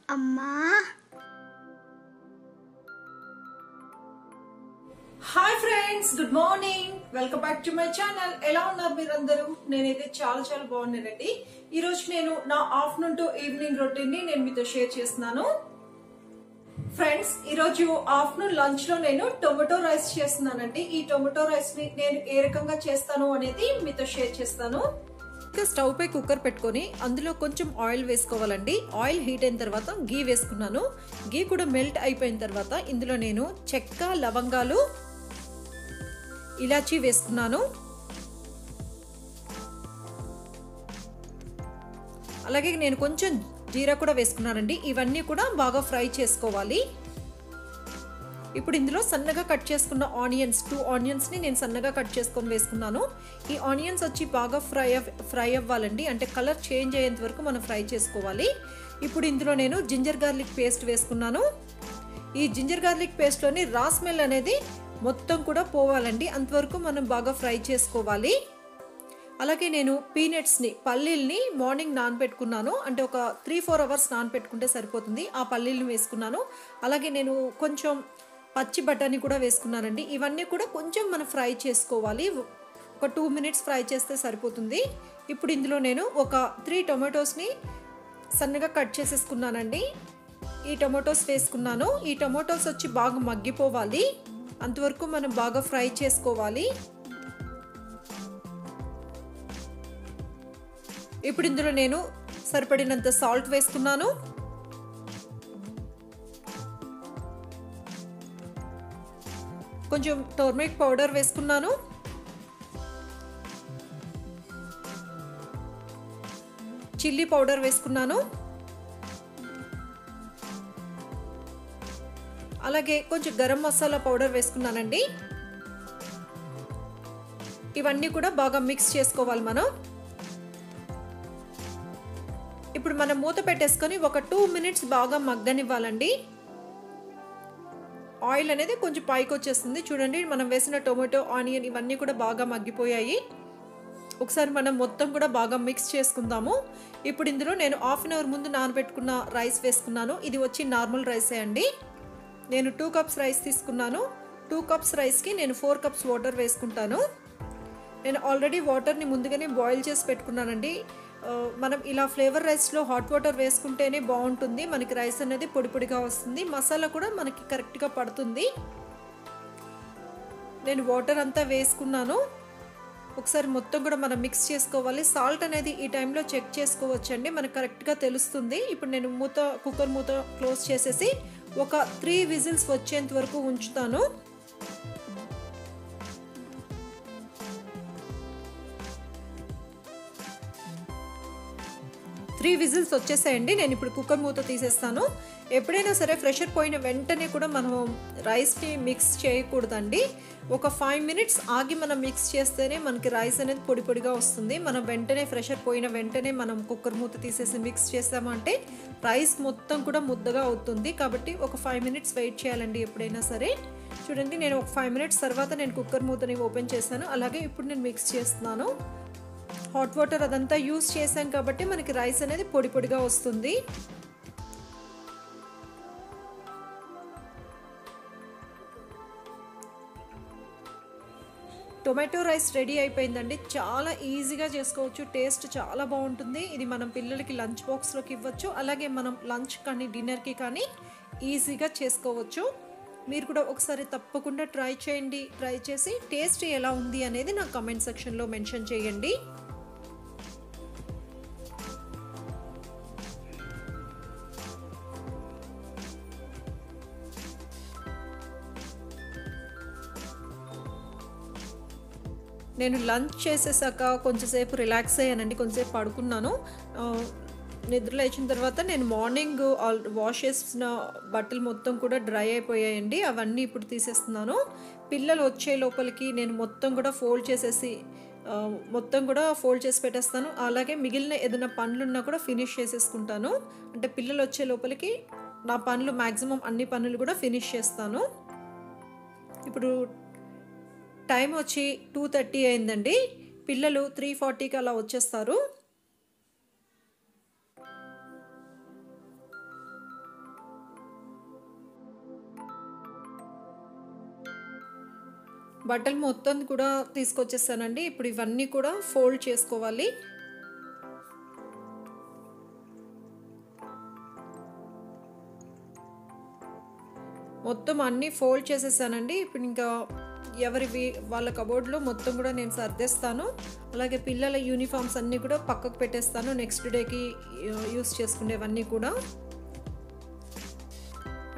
అమ్మా. Hi friends, good morning. Welcome back to my channel. ఎలా ఉన్నారు మీరందరూ? నేనైతే చాలా చాలా బాగున్నానండి. ఈ రోజు నేను నా ఆఫ్టర్నూన్ టు ఈవినింగ్ రొటీన్ ని నేను మీతో షేర్ చేస్తున్నాను. ఫ్రెండ్స్, ఈ రోజు ఆఫ్టర్నూన్ లంచ్ లో నేను టొమాటో రైస్ చేస్తున్నానండి. ఈ టొమాటో రైస్ ని నేను ఏ రకంగా చేస్తాను అనేది మీతో షేర్ చేస్తాను. స్టవ్ పై కుక్కర్ పెట్టుకొని అందులో కొంచెం ఆయిల్ వేసుకోవాలండి. ఆయిల్ హీట్ అయిన తర్వాత గీ వేసుకున్నాను. గీ కూడా మెల్ట్ అయిపోయిన తర్వాత ఇందులో నేను చెక్క, లవంగాలు, ఇలాచీ వేసుకున్నాను. అలాగే నేను కొంచెం జీరా కూడా వేసుకున్నానండి. ఇవన్నీ కూడా బాగా ఫ్రై చేసుకోవాలి. ఇప్పుడు ఇందులో సన్నగా కట్ చేసుకున్న ఆనియన్స్, 2 ఆనియన్స్ ని నేను సన్నగా కట్ చేసుకొని వేసుకున్నాను. ఈ ఆనియన్స్ వచ్చి బాగా ఫ్రై అవ్వాలండి, అంటే కలర్ చేంజ్ అయ్యేంత వరకు మనం ఫ్రై చేసుకోవాలి. ఇప్పుడు ఇందులో నేను జింజర్ గార్లిక్ పేస్ట్ వేసుకున్నాను. ఈ జింజర్ గార్లిక్ పేస్ట్లోని రా స్మెల్ అనేది మొత్తం కూడా పోవాలండి, అంతవరకు మనం బాగా ఫ్రై చేసుకోవాలి. అలాగే నేను పీనట్స్ని, పల్లీల్ని మార్నింగ్ నానబెట్టుకున్నాను. అంటే ఒక 3-4 అవర్స్ నానబెట్టుకుంటే సరిపోతుంది. ఆ పల్లీలను వేసుకున్నాను. అలాగే నేను కొంచెం పచ్చి బఠానీ కూడా వేసుకున్నానండి. ఇవన్నీ కూడా కొంచెం మనం ఫ్రై చేసుకోవాలి. ఒక 2 మినిట్స్ ఫ్రై చేస్తే సరిపోతుంది. ఇప్పుడు ఇందులో నేను ఒక 3 టొమాటోస్ని సన్నగా కట్ చేసేసుకున్నానండి. ఈ టొమాటోస్ వేసుకున్నాను. ఈ టొమాటోస్ వచ్చి బాగా మగ్గిపోవాలి, అంతవరకు మనం బాగా ఫ్రై చేసుకోవాలి. ఇప్పుడు ఇందులో నేను సరిపడినంత సాల్ట్ వేసుకున్నాను. కొంచెం టర్మరిక్ పౌడర్ వేసుకున్నాను. చిల్లీ పౌడర్ వేసుకున్నాను. అలాగే కొంచెం గరం మసాలా పౌడర్ వేసుకున్నానండి. ఇవన్నీ కూడా బాగా మిక్స్ చేసుకోవాలి మనం. ఇప్పుడు మనం మూత పెట్టేసుకొని ఒక 2 మినిట్స్ బాగా మగ్గనివ్వాలండి. ఆయిల్ అనేది కొంచెం పైకి వచ్చేస్తుంది. చూడండి, మనం వేసిన టొమాటో, ఆనియన్ ఇవన్నీ కూడా బాగా మగ్గిపోయాయి. ఒకసారి మనం మొత్తం కూడా బాగా మిక్స్ చేసుకుందాము. ఇప్పుడు ఇందులో నేను 1/2 అవర్ ముందు నానబెట్టుకున్న రైస్ వేసుకున్నాను. ఇది వచ్చి నార్మల్ రైసే అండి. నేను 2 కప్స్ రైస్ తీసుకున్నాను. 2 కప్స్ రైస్కి నేను 4 కప్స్ వాటర్ వేసుకుంటాను. నేను ఆల్రెడీ వాటర్ని ముందుగానే బాయిల్ చేసి పెట్టుకున్నానండి. మనం ఇలా ఫ్లేవర్ రైస్లో హాట్ వాటర్ వేసుకుంటేనే బాగుంటుంది. మనకి రైస్ అనేది పొడి పొడిగా వస్తుంది, మసాలా కూడా మనకి కరెక్ట్గా పడుతుంది. నేను వాటర్ అంతా వేసుకున్నాను. ఒకసారి మొత్తం కూడా మనం మిక్స్ చేసుకోవాలి. సాల్ట్ అనేది ఈ టైంలో చెక్ చేసుకోవచ్చండి, మనకు కరెక్ట్గా తెలుస్తుంది. ఇప్పుడు నేను కుక్కర్ మూత క్లోజ్ చేసేసి ఒక 3 విజిల్స్ వచ్చేంత వరకు ఉంచుతాను. 3 విజిల్స్ వచ్చేసాయండి. నేను ఇప్పుడు కుక్కర్ మూత తీసేస్తాను. ఎప్పుడైనా సరే ప్రెషర్ పోయిన వెంటనే కూడా మనం రైస్ని మిక్స్ చేయకూడదండి. ఒక 5 మినిట్స్ ఆగి మనం మిక్స్ చేస్తేనే మనకి రైస్ అనేది పొడి పొడిగా వస్తుంది. మనం వెంటనే ప్రెషర్ పోయిన వెంటనే మనం కుక్కర్ మూత తీసేసి మిక్స్ చేసామంటే రైస్ మొత్తం కూడా ముద్దగా అవుతుంది. కాబట్టి ఒక 5 మినిట్స్ వెయిట్ చేయాలండి ఎప్పుడైనా సరే. చూడండి, నేను ఒక 5 మినిట్స్ తర్వాత నేను కుక్కర్ మూతని ఓపెన్ చేశాను. అలాగే ఇప్పుడు నేను మిక్స్ చేస్తున్నాను. హాట్ వాటర్ అదంతా యూస్ చేసాం కాబట్టి మనకి రైస్ అనేది పొడి పొడిగా వస్తుంది. టొమాటో రైస్ రెడీ అయిపోయిందండి. చాలా ఈజీగా చేసుకోవచ్చు, టేస్ట్ చాలా బాగుంటుంది. ఇది మనం పిల్లలకి లంచ్ బాక్స్లోకి ఇవ్వచ్చు. అలాగే మనం లంచ్ కానీ డిన్నర్కి కానీ ఈజీగా చేసుకోవచ్చు. మీరు కూడా ఒకసారి తప్పకుండా ట్రై చేయండి. ట్రై చేసి టేస్ట్ ఎలా ఉంది అనేది నాకు కామెంట్ సెక్షన్లో మెన్షన్ చేయండి. నేను లంచ్ చేసేసాక కొంచెంసేపు రిలాక్స్ అయ్యానండి, కొంచెంసేపు పడుకున్నాను. నిద్ర లేచిన తర్వాత నేను మార్నింగ్ వాష్ చేసిన బట్టలు మొత్తం కూడా డ్రై అయిపోయాయండి. అవన్నీ ఇప్పుడు తీసేస్తున్నాను. పిల్లలు వచ్చే లోపలికి నేను మొత్తం కూడా ఫోల్డ్ చేసేసి పెట్టేస్తాను. అలాగే మిగిలిన ఏదైనా పనులు ఉన్నా కూడా ఫినిష్ చేసేసుకుంటాను. అంటే పిల్లలు వచ్చే లోపలికి నా పనులు మ్యాక్సిమం అన్ని పనులు కూడా ఫినిష్ చేస్తాను. ఇప్పుడు టైం వచ్చి 2:30 అయిందండి. పిల్లలు 3:40కి అలా వచ్చేస్తారు. బట్టలు మొత్తం కూడా తీసుకొచ్చేసానండి. ఇప్పుడు ఇవన్నీ కూడా ఫోల్డ్ చేసుకోవాలి. మొత్తం అన్నీ ఫోల్డ్ చేసేసానండి. ఇప్పుడు ఇంకా ఎవరివి వాళ్ళ కబోర్డ్లో మొత్తం కూడా నేను సర్దేస్తాను. అలాగే పిల్లల యూనిఫామ్స్ అన్నీ కూడా పక్కకు పెట్టేస్తాను, నెక్స్ట్ డేకి యూస్ చేసుకునేవన్నీ కూడా.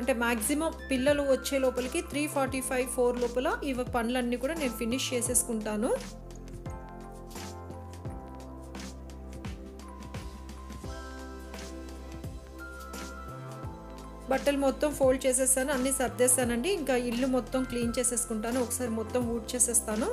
అంటే మ్యాక్సిమం పిల్లలు వచ్చే లోపలికి 3:45, 4 లోపల ఇవి పనులన్నీ కూడా నేను ఫినిష్ చేసేసుకుంటాను. బట్టలు మొత్తం ఫోల్డ్ చేసేసాను, అన్నీ సర్దేశానండి. ఇంకా ఇల్లు మొత్తం క్లీన్ చేసేసుకుంటాను, ఒకసారి మొత్తం ఊడ్ చేసేస్తాను.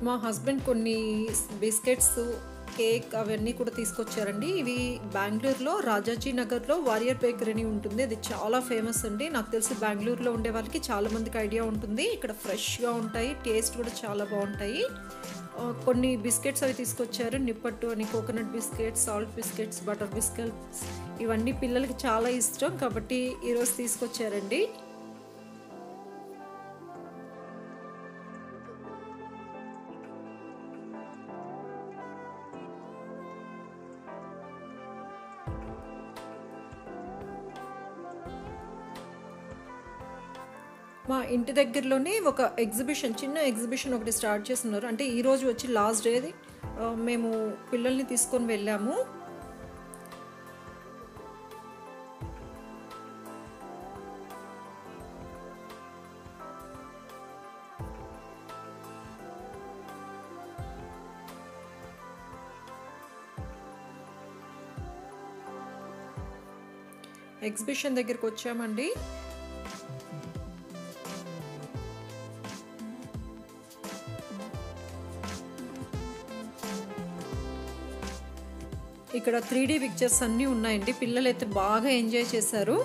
మా హస్బెండ్ కొన్ని బిస్కెట్స్, కేక్ అవన్నీ కూడా తీసుకొచ్చారండి. ఇవి బెంగళూరులో రాజాజీ నగర్లో వారియర్ బేకరీ అని ఉంటుంది, అది చాలా ఫేమస్ అండి. నాకు తెలిసి బెంగళూరులో ఉండే వాళ్ళకి చాలామందికి ఐడియా ఉంటుంది. ఇక్కడ ఫ్రెష్గా ఉంటాయి, టేస్ట్ కూడా చాలా బాగుంటాయి. కొన్ని బిస్కెట్స్ అవి తీసుకొచ్చారు, నిప్పట్టు అని, coconut biscuits, salt biscuits, butter biscuits. ఇవన్నీ పిల్లలకి చాలా ఇష్టం కాబట్టి ఈరోజు తీసుకొచ్చారండి. మా ఇంటి దగ్గరలోనే ఒక ఎగ్జిబిషన్, చిన్న ఎగ్జిబిషన్ ఒకటి స్టార్ట్ చేస్తున్నారు. అంటే ఈరోజు వచ్చి లాస్ట్ డేది మేము పిల్లల్ని తీసుకొని వెళ్ళాము. ఎగ్జిబిషన్ దగ్గరికి వచ్చామండి. ఇక్కడ 3D పిక్చర్స్ అన్నీ ఉన్నాయండి, పిల్లలైతే బాగా ఎంజాయ్ చేశారు.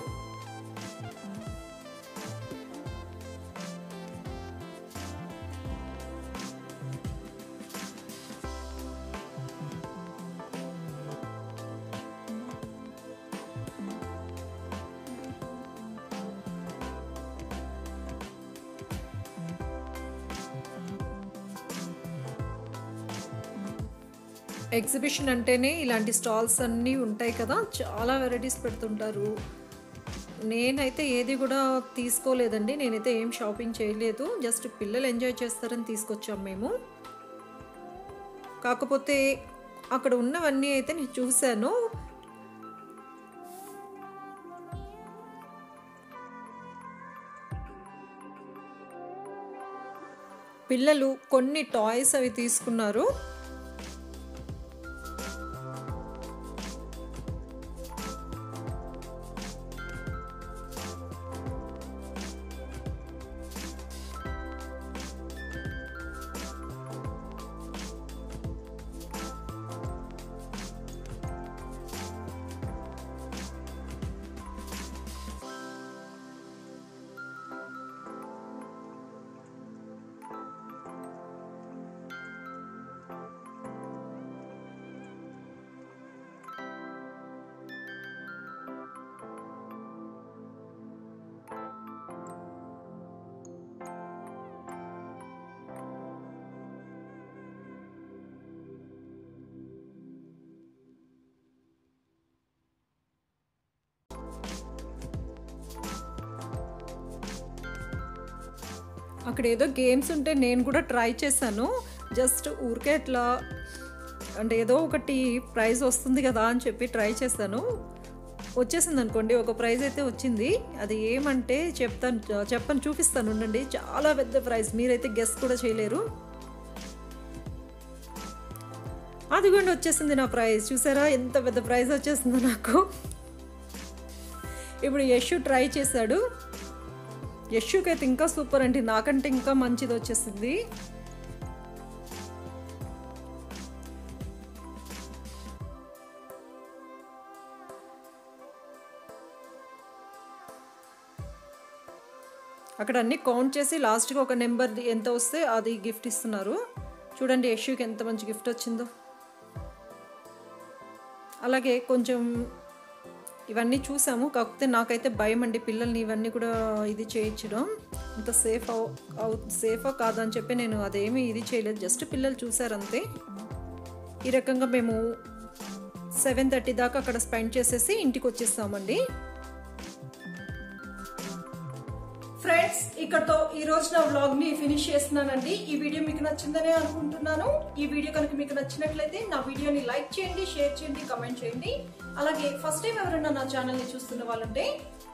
ఎగ్జిబిషన్ అంటేనే ఇలాంటి స్టాల్స్ అన్నీ ఉంటాయి కదా, చాలా వెరైటీస్ పెడుతుంటారు. నేనైతే ఏది కూడా తీసుకోలేదండి, నేనైతే ఏం షాపింగ్ చేయలేదు, జస్ట్ పిల్లలు ఎంజాయ్ చేస్తారని తీసుకొచ్చాం మేము. కాకపోతే అక్కడ ఉన్నవన్నీ అయితే నేను చూశాను. పిల్లలు కొన్ని టాయ్స్ అవి తీసుకున్నారు. అక్కడ ఏదో గేమ్స్ ఉంటే నేను కూడా ట్రై చేశాను, జస్ట్ ఊరికే అట్లా అంటే ఏదో ఒకటి ప్రైజ్ వస్తుంది కదా అని చెప్పి ట్రై చేశాను. వచ్చేసింది అనుకోండి, ఒక ప్రైజ్ అయితే వచ్చింది. అది ఏమంటే చెప్పను చూపిస్తాను ఉండండి. చాలా పెద్ద ప్రైజ్, మీరైతే గెస్ కూడా చేయలేరు. అదిగోండి వచ్చేసింది నా ప్రైజ్. చూసారా ఎంత పెద్ద ప్రైజ్ వచ్చేసిందో నాకు. ఇప్పుడు యశు ట్రై చేశాడు. యశుకి అయితే ఇంకా సూపర్ అండి, నాకంటే ఇంకా మంచిది వచ్చేసింది. అక్కడ అన్ని కౌంట్ చేసి లాస్ట్గా ఒక నెంబర్ ఎంత వస్తే అది గిఫ్ట్ ఇస్తున్నారు. చూడండి యశుకి ఎంత మంచి గిఫ్ట్ వచ్చిందో. అలాగే కొంచెం ఇవన్నీ చూసాము, కాకపోతే నాకైతే భయం అండి పిల్లల్ని ఇవన్నీ కూడా ఇది చేయించడం. అంత సేఫా కాదని చెప్పి నేను అదేమీ ఇది చేయలేదు, జస్ట్ పిల్లలు చూసారంతే. ఈ రకంగా మేము 7:30 దాకా అక్కడ స్పెండ్ చేసేసి ఇంటికి వచ్చేస్తామండి. ఫ్రెండ్స్, ఇక్కడతో ఈ రోజు నా వ్లాగ్ ని ఫినిష్ చేస్తున్నానండి. ఈ వీడియో మీకు నచ్చిందనే అనుకుంటున్నాను. ఈ వీడియో కనుక మీకు నచ్చినట్లయితే నా వీడియోని లైక్ చేయండి, షేర్ చేయండి, కమెంట్ చేయండి. అలాగే ఫస్ట్ టైం ఎవరైనా నా ఛానల్ ని చూస్తున్న వాళ్ళంటే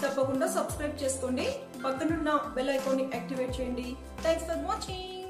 తప్పకుండా సబ్స్క్రైబ్ చేసుకోండి. పక్కనున్న బెల్ ఐకాన్ ని యాక్టివేట్ చేయండి. Thanks for watching.